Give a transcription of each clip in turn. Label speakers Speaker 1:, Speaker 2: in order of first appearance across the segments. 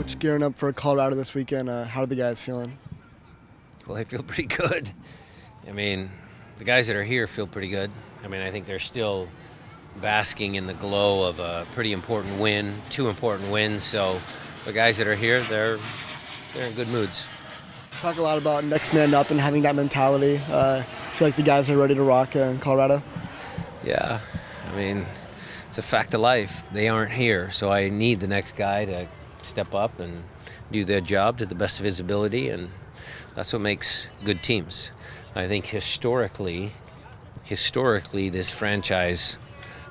Speaker 1: Coach, gearing up for Colorado this weekend. How are the guys feeling?
Speaker 2: Well, they feel pretty good. I mean, the guys that are here feel pretty good. I mean, I think they're still basking in the glow of a pretty important win, two important wins. So the guys that are here, they're in good moods.
Speaker 1: Talk a lot about next man up and having that mentality. Feel like the guys are ready to rock in Colorado?
Speaker 2: Yeah, I mean, it's a fact of life. They aren't here, so I need the next guy to step up and do their job to the best of his ability, and that's what makes good teams. I think historically, this franchise,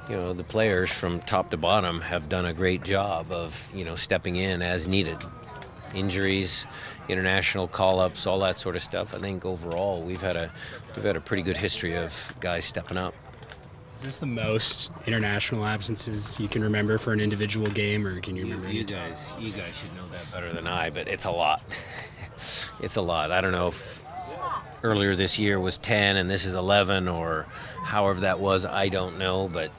Speaker 2: the players from top to bottom have done a great job of, stepping in as needed. Injuries, international call-ups, all that sort of stuff. I think overall we've had a pretty good history of guys stepping up.
Speaker 3: Is this the most international absences you can remember for an individual game, or can you remember?
Speaker 2: You guys should know that better than I, but it's a lot. It's a lot. I don't know if earlier this year was 10 and this is 11 or however that was. I don't know, but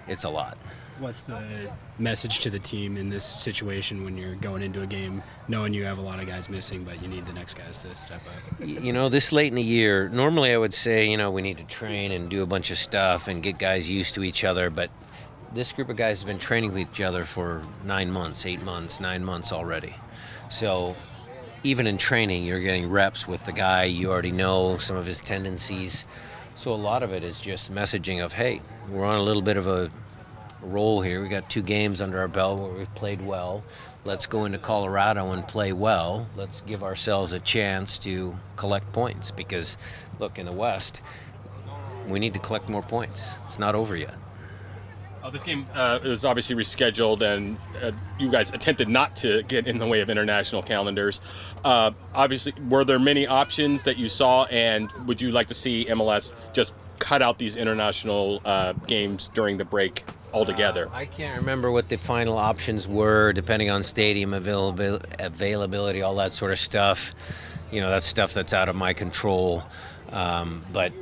Speaker 2: it's a lot.
Speaker 3: What's the message to the team in this situation when you're going into a game knowing you have a lot of guys missing, but you need the next guys to step up?
Speaker 2: This late in the year, normally I would say, we need to train and do a bunch of stuff and get guys used to each other, but this group of guys has been training with each other for 9 months, 8 months, 9 months already. So even in training, you're getting reps with the guy. You already know some of his tendencies. So a lot of it is just messaging of, hey, we're on a little bit of a roll here. We got 2 games under our belt where we've played well. Let's go into Colorado and play well. Let's give ourselves a chance to collect points because, look, in the West, we need to collect more points. It's not over yet.
Speaker 4: This game was obviously rescheduled, and you guys attempted not to get in the way of international calendars. Obviously, were there many options that you saw, and would you like to see MLS just cut out these international games during the break altogether?
Speaker 2: I can't remember what the final options were, depending on stadium availability, all that sort of stuff. That's stuff that's out of my control. But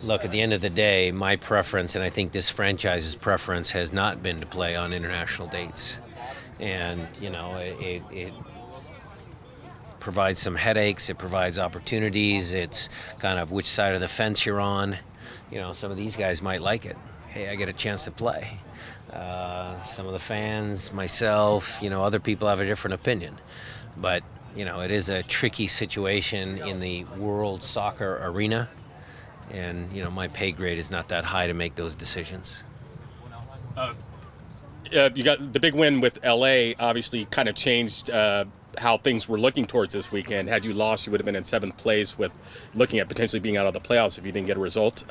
Speaker 2: look, at the end of the day, my preference, and I think this franchise's preference, has not been to play on international dates. And, it provides some headaches, it provides opportunities, it's kind of which side of the fence you're on. Some of these guys might like it. Hey, I get a chance to play. Some of the fans, myself, other people have a different opinion. But, it is a tricky situation in the world soccer arena. And, my pay grade is not that high to make those decisions.
Speaker 4: You got the big win with LA, obviously kind of changed how things were looking towards this weekend. Had you lost, you would have been in 7th place with looking at potentially being out of the playoffs if you didn't get a result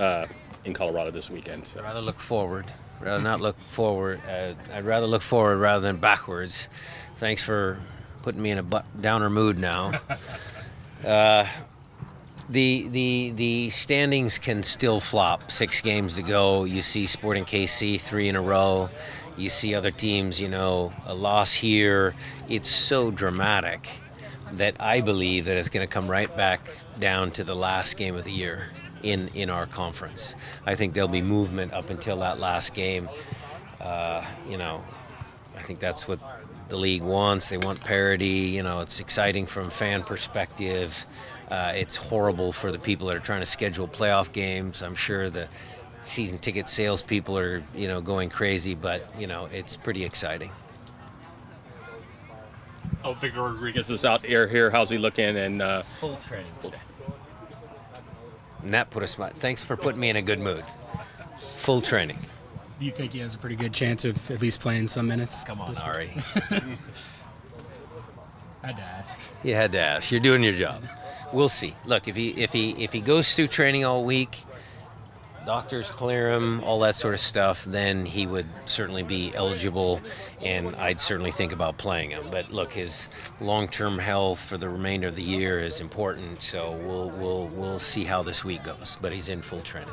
Speaker 4: in Colorado this weekend. So.
Speaker 2: I'd rather look forward. Rather not look forward. I'd rather look forward rather than backwards. Thanks for putting me in a downer mood now. The standings can still flop. 6 games to go. You see Sporting KC 3 in a row. You see other teams, a loss here. It's so dramatic that I believe that it's going to come right back down to the last game of the year in our conference. I think there'll be movement up until that last game. I think that's what the league wants. They want parity. It's exciting from fan perspective. It's horrible for the people that are trying to schedule playoff games. I'm sure the season ticket salespeople are, going crazy, but, it's pretty exciting.
Speaker 4: Victor Rodriguez is out here. How's he looking? And
Speaker 2: full training today. And that put a smile. Thanks for putting me in a good mood. Full training.
Speaker 3: Do you think he has a pretty good chance of at least playing some minutes?
Speaker 2: Come on, Ari.
Speaker 3: I had to ask.
Speaker 2: You had to ask. You're doing your job. We'll see. Look, if he goes through training all week, doctors clear him, all that sort of stuff, then he would certainly be eligible, and I'd certainly think about playing him. But look, his long-term health for the remainder of the year is important, so we'll see how this week goes. But he's in full training.